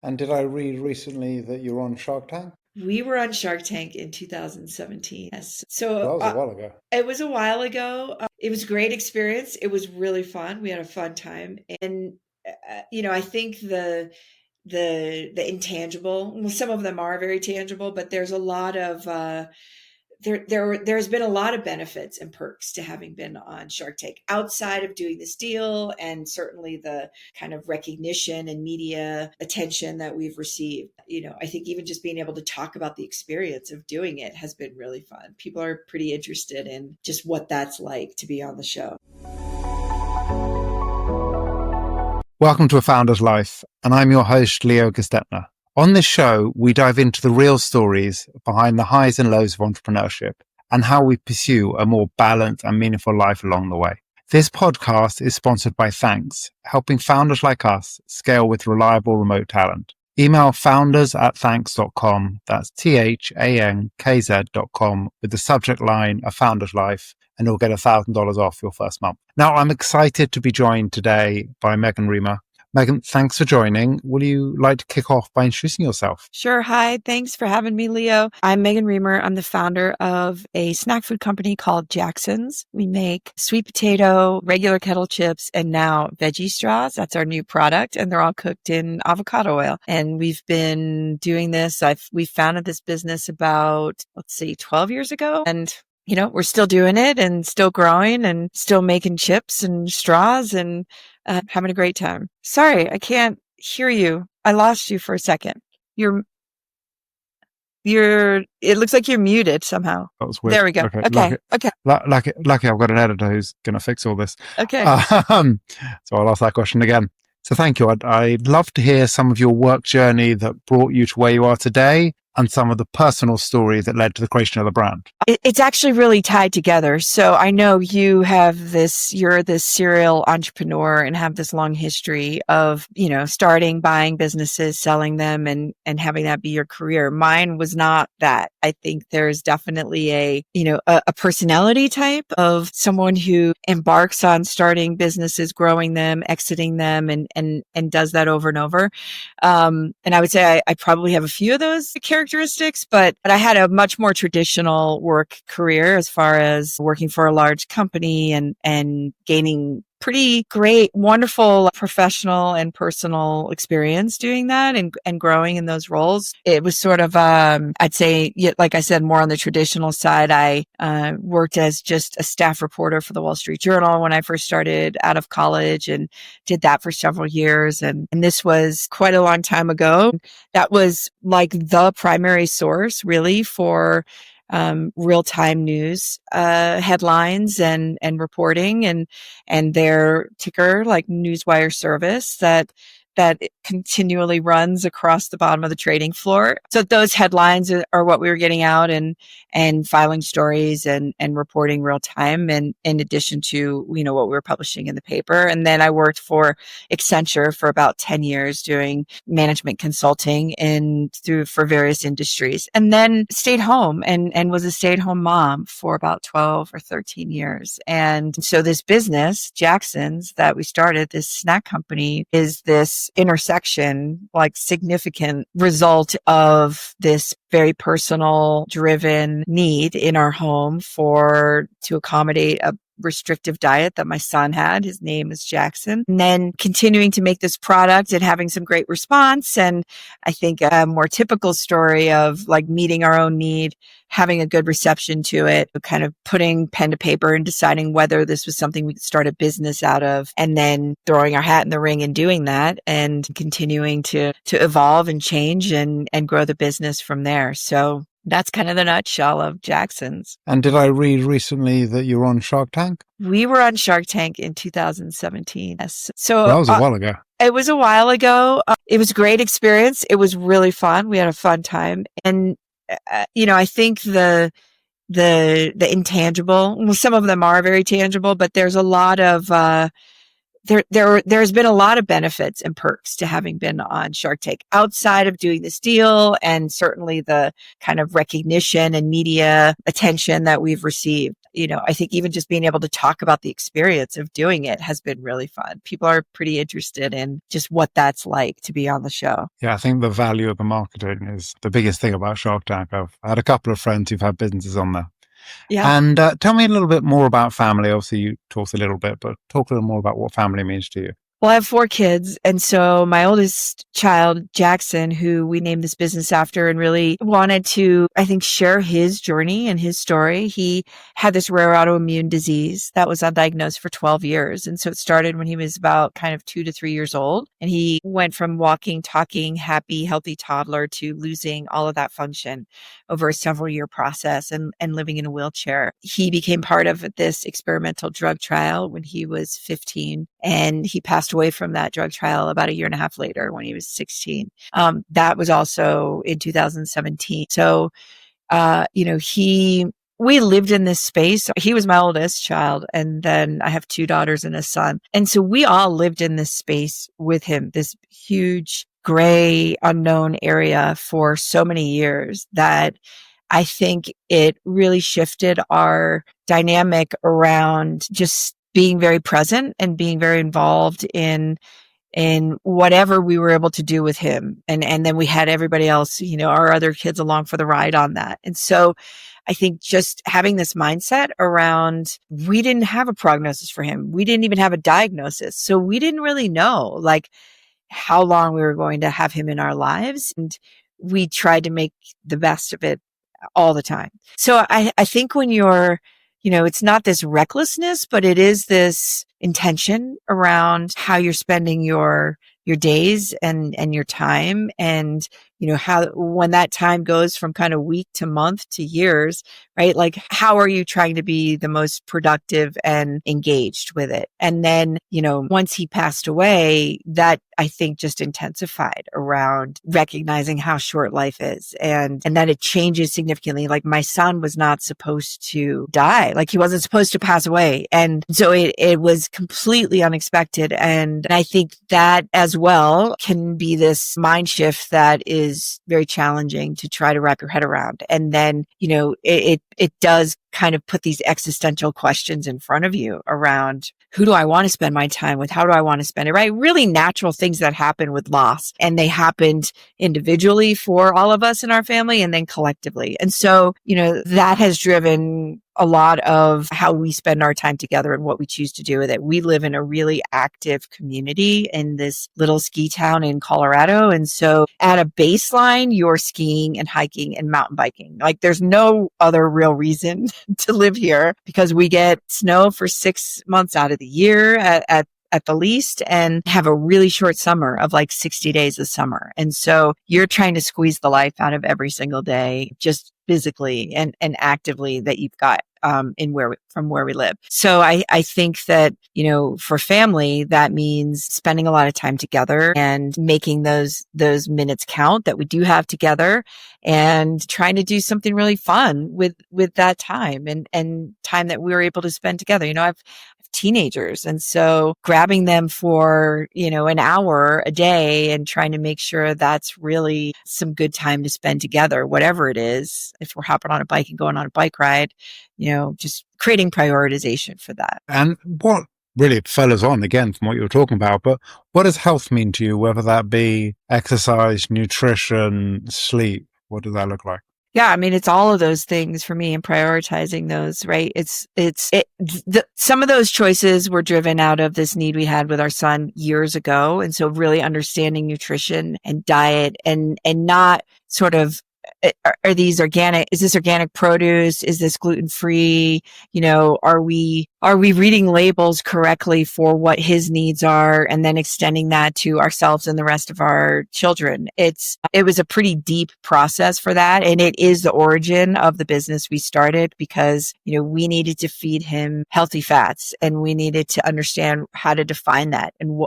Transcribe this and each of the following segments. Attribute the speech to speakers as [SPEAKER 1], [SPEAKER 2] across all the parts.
[SPEAKER 1] And did I read recently that you're on Shark Tank?
[SPEAKER 2] We were on Shark Tank in 2017. Yes.
[SPEAKER 1] That
[SPEAKER 2] So
[SPEAKER 1] was a while ago.
[SPEAKER 2] it was a while ago. It was a great experience. It was really fun. We had a fun time. And, I think the intangible, well, some of them are very tangible, but there's a lot of, there's been a lot of benefits and perks to having been on Shark Tank outside of doing this deal, and certainly the kind of recognition and media attention that we've received. I think even just being able to talk about the experience of doing it has been really fun. People are pretty interested in just what that's like to be on the show.
[SPEAKER 1] Welcome to A Founder's Life, and I'm your host, Leo Gestetner. On this show, we dive into the real stories behind the highs and lows of entrepreneurship and how we pursue a more balanced and meaningful life along the way. This podcast is sponsored by Thanks, helping founders like us scale with reliable remote talent. Email founders@thanks.com, that's THANKZ.com, with the subject line, A Founder's Life, and you'll get $1,000 off your first month. Now, I'm excited to be joined today by Megan Reamer. Megan, thanks for joining. Would you like to kick off by introducing yourself?
[SPEAKER 3] Sure. Hi. Thanks for having me, Leo. I'm Megan Reamer. I'm the founder of a snack food company called Jackson's. We make sweet potato, regular kettle chips, and now veggie straws. That's our new product. And they're all cooked in avocado oil. And we've been doing this. We founded this business about, 12 years ago. And we're still doing it and still growing and still making chips and straws and having a great time. Sorry, I can't hear you. I lost you for a second. You're, it looks like you're muted somehow.
[SPEAKER 1] That was weird.
[SPEAKER 3] There we go. Okay.
[SPEAKER 1] Lucky I've got an editor who's going to fix all this.
[SPEAKER 3] Okay.
[SPEAKER 1] So I'll ask that question again. So thank you. I'd love to hear some of your work journey that brought you to where you are today and some of the personal stories that led to the creation of the brand.
[SPEAKER 3] It's actually really tied together. So I know you're this serial entrepreneur and have this long history of, starting, buying businesses, selling them and having that be your career. Mine was not that. I think there's definitely a personality type of someone who embarks on starting businesses, growing them, exiting them and does that over and over. And I would say I probably have a few of those characteristics, but I had a much more traditional work career as far as working for a large company and gaining pretty great, wonderful professional and personal experience doing that and growing in those roles. It was sort of, I'd say, like I said, more on the traditional side. I worked as just a staff reporter for the Wall Street Journal when I first started out of college and did that for several years. And this was quite a long time ago. That was like the primary source really for real-time news headlines and reporting and their ticker like Newswire service that continually runs across the bottom of the trading floor. So those headlines are what we were getting out and filing stories and reporting real time, and in addition to what we were publishing in the paper. And then I worked for Accenture for about 10 years doing management consulting for various industries, and then stayed home and was a stay-at-home mom for about 12 or 13 years. And so this business, Jackson's, that we started, this snack company, is this intersection, like significant result of this very personal driven need in our home to accommodate a restrictive diet that my son had. His name is Jackson. And then continuing to make this product and having some great response. And I think a more typical story of like meeting our own need, having a good reception to it, kind of putting pen to paper and deciding whether this was something we could start a business out of, and then throwing our hat in the ring and doing that and continuing to evolve and change and grow the business from there. So that's kind of the nutshell of Jackson's.
[SPEAKER 1] And did I read recently that you're on Shark Tank?
[SPEAKER 3] We were on Shark Tank in 2017. Yes. So
[SPEAKER 1] that was a while ago.
[SPEAKER 3] It was a while ago. It was a great experience. It was really fun. We had a fun time. And, I think the intangible, well, some of them are very tangible, but there's a lot of, there's been a lot of benefits and perks to having been on Shark Tank outside of doing this deal, and certainly the kind of recognition and media attention that we've received. I think even just being able to talk about the experience of doing it has been really fun. People are pretty interested in just what that's like to be on the show.
[SPEAKER 1] Yeah, I think the value of the marketing is the biggest thing about Shark Tank. I've had a couple of friends who've had businesses on there.
[SPEAKER 3] Yeah.
[SPEAKER 1] And tell me a little bit more about family. Obviously, you talked a little bit, but talk a little more about what family means to you.
[SPEAKER 3] Well, I have 4 kids. And so my oldest child, Jackson, who we named this business after and really wanted to, I think, share his journey and his story. He had this rare autoimmune disease that was undiagnosed for 12 years. And so it started when he was about kind of 2 to 3 years old. And he went from walking, talking, happy, healthy toddler to losing all of that function over a several year process and living in a wheelchair. He became part of this experimental drug trial when he was 15, and he passed away from that drug trial about a year and a half later when he was 16. That was also in 2017. So, we lived in this space. He was my oldest child. And then I have 2 daughters and a son. And so we all lived in this space with him, this huge gray unknown area for so many years that I think it really shifted our dynamic around just being very present and being very involved in whatever we were able to do with him. And then we had everybody else, our other kids along for the ride on that. And so I think just having this mindset around, we didn't have a prognosis for him. We didn't even have a diagnosis. So we didn't really know how long we were going to have him in our lives. And we tried to make the best of it all the time. So I think when you're, it's not this recklessness, but it is this intention around how you're spending your days and your time, and how when that time goes from kind of week to month to years, right? Like, how are you trying to be the most productive and engaged with it? And then, once he passed away, that I think just intensified around recognizing how short life is, and that it changes significantly. Like, my son was not supposed to die. Like, he wasn't supposed to pass away. And so it was completely unexpected. And I think that as well can be this mind shift that is very challenging to try to wrap your head around. And then, it does kind of put these existential questions in front of you around, who do I want to spend my time with? How do I want to spend it? Right? Really natural things that happen with loss. And they happened individually for all of us in our family and then collectively. And so, that has driven a lot of how we spend our time together and what we choose to do with it. We live in a really active community in this little ski town in Colorado. And so at a baseline, you're skiing and hiking and mountain biking. Like, there's no other real reason to live here, because we get snow for 6 months out of the year at the least, and have a really short summer of like 60 days of summer. And so you're trying to squeeze the life out of every single day, just physically and actively, that you've got from where we live. So I think that, for family, that means spending a lot of time together and making those minutes count that we do have together, and trying to do something really fun with that time and time that we were able to spend together. I've teenagers. And so grabbing them for, an hour a day and trying to make sure that's really some good time to spend together, whatever it is. If we're hopping on a bike and going on a bike ride, just creating prioritization for that.
[SPEAKER 1] And what really follows on again from what you were talking about, but what does health mean to you, whether that be exercise, nutrition, sleep? What does that look like?
[SPEAKER 3] Yeah, I mean, it's all of those things for me, and prioritizing those, right? Some of those choices were driven out of this need we had with our son years ago. And so really understanding nutrition and diet, and not sort of, are these organic? Is this organic produce? Is this gluten-free? Are we reading labels correctly for what his needs are, and then extending that to ourselves and the rest of our children? It was a pretty deep process for that. And it is the origin of the business we started, because, we needed to feed him healthy fats, and we needed to understand how to define that, and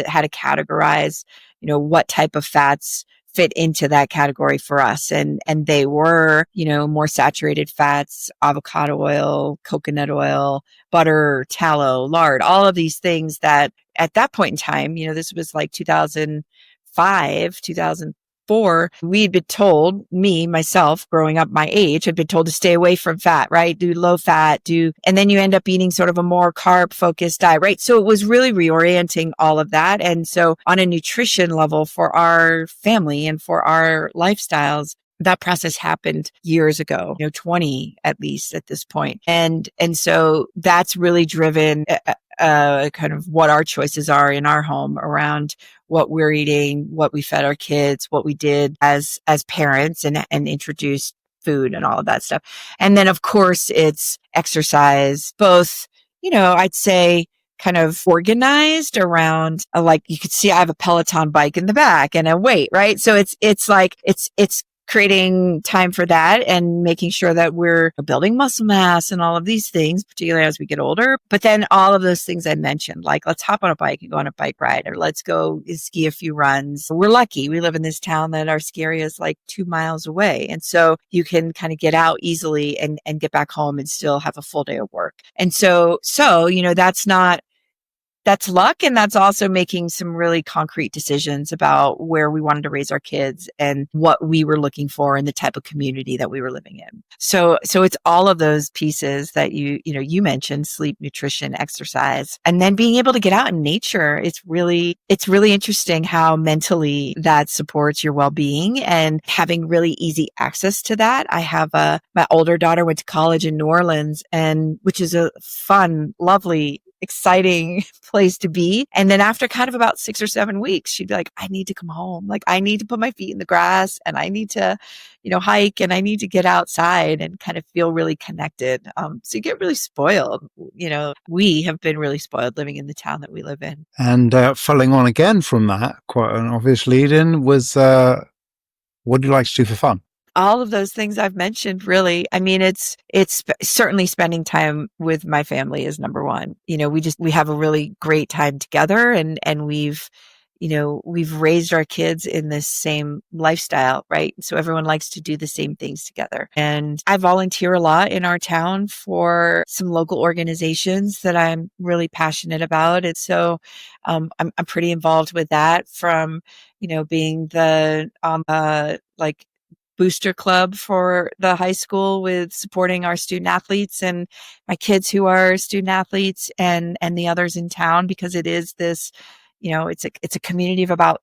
[SPEAKER 3] how to categorize, what type of fats fit into that category for us. And they were, more saturated fats, avocado oil, coconut oil, butter, tallow, lard, all of these things that at that point in time, this was like 2005, before, we'd been told, myself, growing up my age, had been told to stay away from fat, right? Do low fat, and then you end up eating sort of a more carb focused diet, right? So it was really reorienting all of that. And so on a nutrition level for our family and for our lifestyles, that process happened years ago, 20 at least at this point. And so that's really driven kind of what our choices are in our home around what we're eating, what we fed our kids, what we did as parents and introduced food and all of that stuff. And then of course it's exercise, both, I'd say kind of organized around, like you could see I have a Peloton bike in the back and a weight, right? So it's like, it's creating time for that and making sure that we're building muscle mass and all of these things, particularly as we get older. But then all of those things I mentioned, like let's hop on a bike and go on a bike ride, or let's go ski a few runs. We're lucky. We live in this town that our ski area is like 2 miles away. And so you can kind of get out easily and get back home and still have a full day of work. And so, that's luck. And that's also making some really concrete decisions about where we wanted to raise our kids and what we were looking for in the type of community that we were living in. So it's all of those pieces that you mentioned: sleep, nutrition, exercise, and then being able to get out in nature. It's really interesting how mentally that supports your well-being and having really easy access to that. I have my older daughter went to college in New Orleans, and which is a fun, lovely, exciting place to be. And then after kind of about 6 or 7 weeks, she'd be like, I need to come home. Like I need to put my feet in the grass and I need to, hike and I need to get outside and kind of feel really connected. So you get really spoiled. We have been really spoiled living in the town that we live in.
[SPEAKER 1] And following on again from that, quite an obvious lead-in was, what do you like to do for fun?
[SPEAKER 3] All of those things I've mentioned, really. I mean, it's certainly spending time with my family is number one. We have a really great time together, and we've raised our kids in this same lifestyle, right? So everyone likes to do the same things together. And I volunteer a lot in our town for some local organizations that I'm really passionate about. And so I'm pretty involved with that, from, being the booster club for the high school with supporting our student athletes and my kids who are student athletes and the others in town, because it is this, it's a community of about,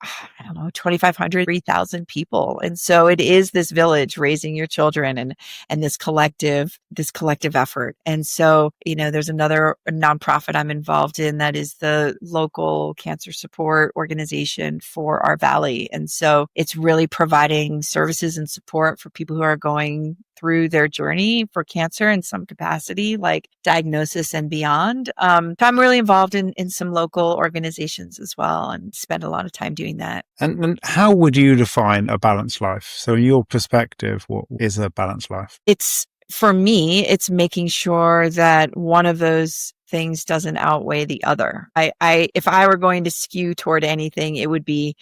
[SPEAKER 3] 2,500, 3,000 people. And so it is this village raising your children and this collective effort. And so, there's another nonprofit I'm involved in that is the local cancer support organization for our valley. And so it's really providing services and support for people who are going through their journey for cancer in some capacity, like diagnosis and beyond. So I'm really involved in some local organizations as well, and spend a lot of time doing that.
[SPEAKER 1] And how would you define a balanced life? So in your perspective, what is a balanced life?
[SPEAKER 3] For me, it's making sure that one of those things doesn't outweigh the other. If I were going to skew toward anything, it would be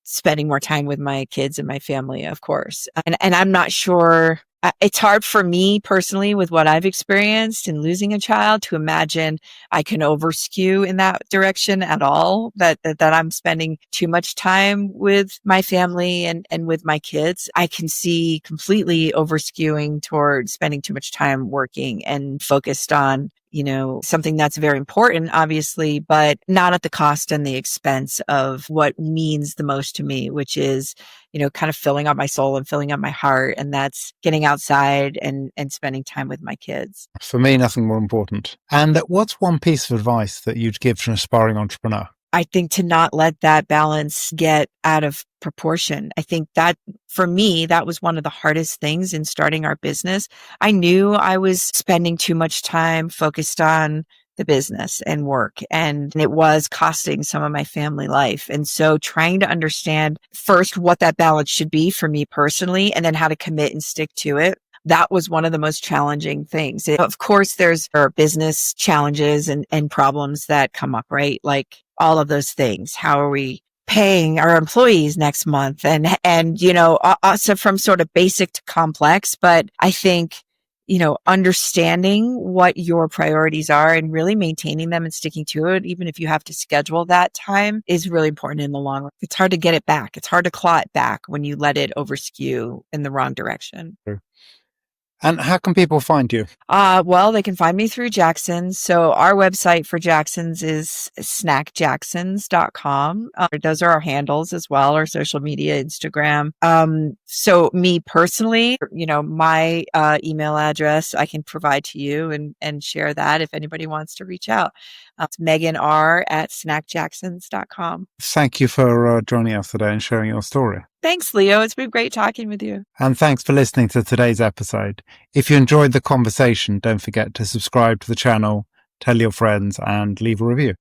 [SPEAKER 3] spending more time with my kids and my family, of course. And I'm not sure. It's hard for me personally, with what I've experienced in losing a child, to imagine I can over skew in that direction at all, that I'm spending too much time with my family and with my kids. I can see completely over skewing toward spending too much time working and focused on, something that's very important, obviously, but not at the cost and the expense of what means the most to me, which is, kind of filling up my soul and filling up my heart. And that's getting outside and spending time with my kids.
[SPEAKER 1] For me, nothing more important. And what's one piece of advice that you'd give to an aspiring entrepreneur?
[SPEAKER 3] I think to not let that balance get out of proportion. I think that for me, that was one of the hardest things in starting our business. I knew I was spending too much time focused on the business and work, and it was costing some of my family life. And so trying to understand first what that balance should be for me personally, and then how to commit and stick to it. That was one of the most challenging things. Of course, there are business challenges and problems that come up, right? Like all of those things. How are we paying our employees next month? And so from sort of basic to complex. But I think, understanding what your priorities are and really maintaining them and sticking to it, even if you have to schedule that time, is really important in the long run. It's hard to get it back. It's hard to claw it back when you let it overskew in the wrong direction.
[SPEAKER 1] And how can people find you?
[SPEAKER 3] Well, they can find me through Jackson's. So our website for Jackson's is snackjacksons.com. Those are our handles as well, our social media, Instagram. So me personally, my email address I can provide to you and share that if anybody wants to reach out. It's meganr@snackjacksons.com.
[SPEAKER 1] Thank you for joining us today and sharing your story.
[SPEAKER 3] Thanks, Leo. It's been great talking with you.
[SPEAKER 1] And thanks for listening to today's episode. If you enjoyed the conversation, don't forget to subscribe to the channel, tell your friends, and leave a review.